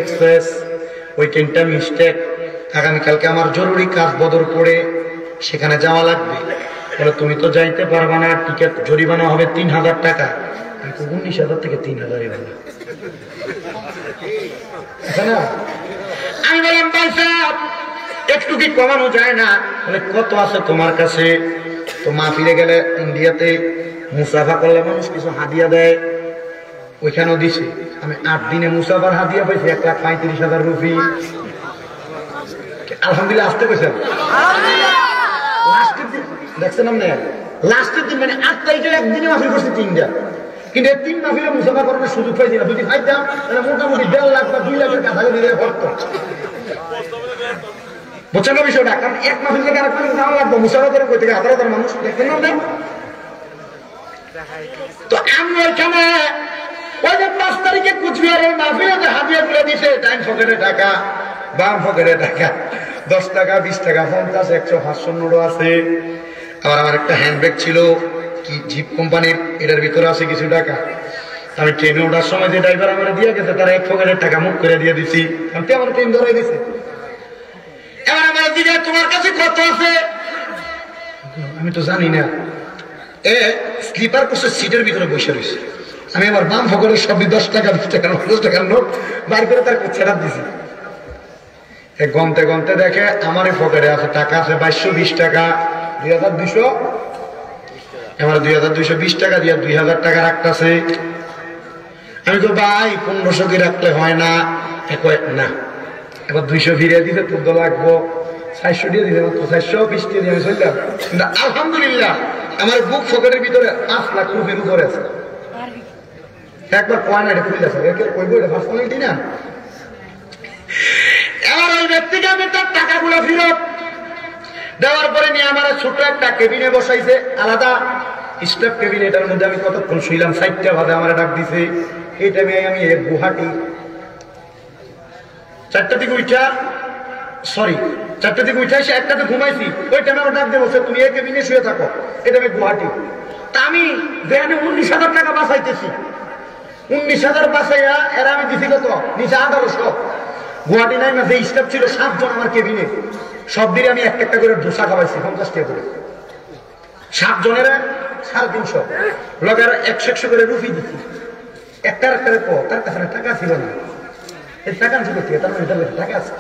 Express ওই ট্রেনটা mistake, আগামীকালকে আমার জরুরি কাজ বদরপুরে, সেখানে যাওয়া লাগবে। বলে তুমি তো যাইতে পারবা না, টিকিট জরিমানা হবে ৩,০০০ টাকা। ১৯,০০০ থেকে ৩,০০০ আমি বললাম ভাই সাহেব একটু কি কমানো যায় না? বলে কত আছে তোমার কাছে? তো মাহফিলে গেলে ইন্ডিয়াতে মুসাফা করলে মানুষ কিছু হাদিয়া দেয়, ওইখানেও দিছে। আমি ৮ দিনে মুসাফার হাদিয়া পাইছি ১,৩৫,০০০ রুপি। আলহামদুলিল্লাহ আসতে পেয়েছেন লাস্টের দিন, দেখছেন আপনি লাস্টের দিন মানে ৮ তারিখের একদিনে মাহফিল করছি ৩টা, কিন্তু এই ৩ মাহফিলে মুসাফা করার সুযোগ পাইছি না। যদি পাইতাম তাহলে মোটামুটি ১.৫ লাখ বা ২ লাখের কাছাকাছি করতো। বুঝছেন না বিষয়টা? কারণ এক মাহফিল থেকে আরেক মাহফিল যাওয়া লাগবে, মুসাফা করে কই থেকে হাজার হাজার মানুষ, দেখছেন না? তো আমি ওইখানে ওই যে ৫ তারিখে কুচবিহারের মাহফিলে যে হাদিয়া গুলো দিছে, ডাইন পকেটে টাকা, বাম পকেটে টাকা, ১০ টাকা, ২০ টাকা, ৫০, ১০০, ৫০০ নোটও আছে। আবার আমার একটা হ্যান্ডব্যাগ ছিল কি জিপ কোম্পানির, এটার ভিতরে আছে কিছু টাকা। আমি ট্রেনে ওঠার সময় যে ড্রাইভার আমার দিয়ে গেছে তারা ১ পকেটের টাকা মুখ করে দিয়ে দিছি, আমি আমার ট্রেন ধরে দিছে। এবার আমার দিকে তোমার কাছে কত আছে? আমি তো জানি না। স্লিপার কোচের সিটের ভিতরে বসে রয়েছে। আমি আমার বাম পকেটের সবই ১০ টাকা, ২০ টাকা, ৫০ টাকার নোট বার করে তার ছেড়া দিছি। গনতে গনতে দেখে আমার এই পকেটে আছে টাকা আছে ২২২০ টাকা, ২,২০০। আমার ২,২২০ টাকা দিয়ে ২,০০০ টাকা রাখতেছে। আমি তো ভাই ১৫০০ কি রাখলে হয় না? না, এবার ২০০ ফিরিয়ে দিতে তোর তো লাগবো, ৪০০ দিয়ে দিতে, ৪২০ দিয়ে আমি চললাম। কিন্তু আলহামদুলিল্লাহ আমার বুক পকেটের ভিতরে ৫ লাখ রুপির উপরে আছে। একবার কয় না, এটা খুলে আছে, কইবো এটা পার্সোনালিটি না। এবার ওই ব্যক্তিকে আমি তার টাকাগুলো ফেরত দেওয়ার পরে নিয়ে আমার ছোট একটা কেবিনে বসাইছে, আলাদা স্টাফ কেবিন। এটার মধ্যে আমি কতক্ষণ শুইলাম, ৪টা বাজে আমার ডাক দিছে। এই টাইমে আমি গুয়াহাটি ৪টা থেকে উঠা, সরি ৪টা থেকে উঠে এসে ১টাতে ঘুমাইছি। ওই টাইমে আমার ডাক দিয়ে বলছে তুমি এই কেবিনে শুয়ে থাকো। এটা আমি গুয়াহাটি। তা আমি যেখানে ১৯,০০০ টাকা বাঁচাইতেছি, ১৯,০০০ বাঁচাইয়া এরা আমি দিছি কত নিচে ১১০০। গুয়াহাটি নাই না, যে স্টাফ ছিল ৭ জন আমার কেবিনে, সব দিনে আমি একটা একটা করে ধোসা খাওয়াইছি ৫০ টাকা করে। ৭ জনের ৩৫০ লোকের ১০০ করে রুপি দিচ্ছি। একটার একটা তার কাছে টাকা ছিল না, এই টাকা ছিল তার মানে টাকা আছে।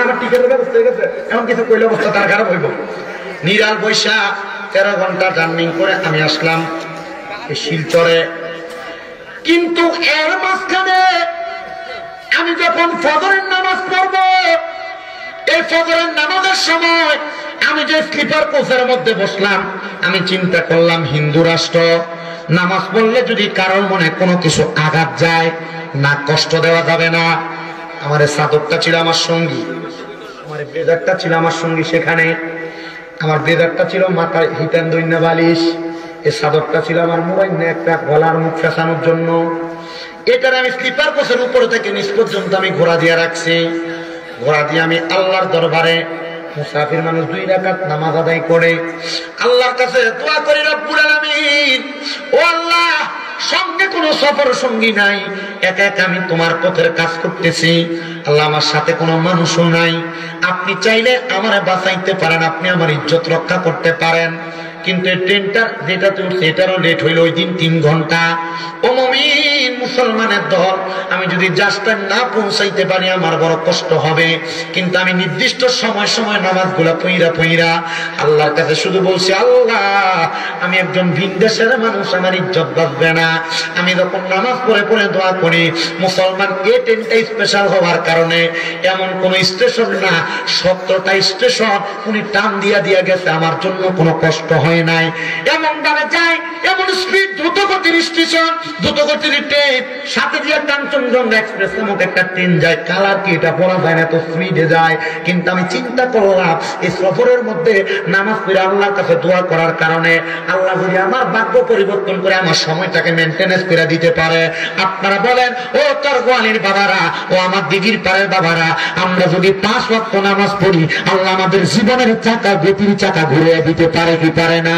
আমার টিকেটের ব্যবস্থা হয়ে গেছে, এমন কিছু কইলে অবস্থা তার খারাপ হইব। নিরাল বৈশা ১৩ ঘন্টা জার্নি করে আমি আসলাম শিলচরে। কিন্তু এর মাঝখানে আমি যখন ফজরের নামাজ পড়বো, এই ফজরের নামাজের সময় আমি যে স্লিপার কোচের মধ্যে বসলাম, আমি চিন্তা করলাম হিন্দু রাষ্ট্র, নামাজ পড়লে যদি কারোর মনে কোনো কিছু আঘাত যায় না, কষ্ট দেওয়া যাবে না। আমার চাদরটা ছিল আমার সঙ্গী, আমার ব্লেজারটা ছিল আমার সঙ্গী, সেখানে আমার ব্লেজারটা ছিল মাথায় হিটান দৈন্যা বালিশ, এই চাদরটা ছিল আমার মোবাইল একটা গলার মুখ ফেসানোর জন্য। এটার আমি স্লিপার কোচের উপরে থেকে নিচ পর্যন্ত আমি ঘোড়া দিয়ে রাখছি। ঘোড়া দিয়ে আমি আল্লাহর দরবারে, মুসাফির মানুষ ২ রাকাত নামাজ আদায় করে আল্লাহর কাছে দোয়া করি, রব্বুল আলামিন, ও আল্লাহ, সঙ্গে কোনো সফর সঙ্গী নাই, একা একা আমি তোমার পথের কাজ করতেছি। আল্লাহ, আমার সাথে কোনো মানুষও নাই। আপনি চাইলে আমারে বাঁচাইতে পারেন, আপনি আমার ইজ্জত রক্ষা করতে পারেন। কিন্তু এই ট্রেনটা যেটা চলছে এটারও লেট হইল ওই দিন ৩ ঘন্টা। ও মুমিন মুসলমানের দল, আমি যদি জাস্ট না পৌঁছাইতে পারি আমার বড় কষ্ট হবে। কিন্তু আমি নির্দিষ্ট সময় সময় নামাজগুলা পইরা আল্লাহর কাছে শুধু বলছি, আল্লাহ, আমি একজন ভিন দেশের মানুষ, আমার ইজ্জত বাঁচবে না। আমি যখন নামাজ পড়ে দোয়া করি, মুসলমান এই ট্রেনটা স্পেশাল হওয়ার কারণে এমন কোন স্টেশন না, ৭০টা স্টেশন উনি টান দিয়া গেছে, আমার জন্য কোনো কষ্ট হয় নাই। এমন ভাবে যায়, এমন স্পিড, দ্রুতগতির স্টেশন, দ্রুতগতির ট্রেন, সাথে দিয়ে কাঞ্চনজঙ্ঘা এক্সপ্রেস নামক একটা ট্রেন যায়। কালার কি এটা বলা যায় না, তো স্পিডে যায়। কিন্তু আমি চিন্তা করলাম এই সফরের মধ্যে নামাজ পড়ে আল্লাহর কাছে দোয়া করার কারণে আল্লাহ যদি আমার ভাগ্য পরিবর্তন করে আমার সময়টাকে মেনটেনেন্স করে দিতে পারে। আপনারা বলেন, ও তোর গোয়ালির বাবারা, ও আমার দিঘির পাড়ের বাবারা, আমরা যদি ৫ ওয়াক্ত নামাজ পড়ি, আল্লাহ আমাদের জীবনের চাকা, গতির চাকা ঘুরিয়ে দিতে পারে কি পারে না?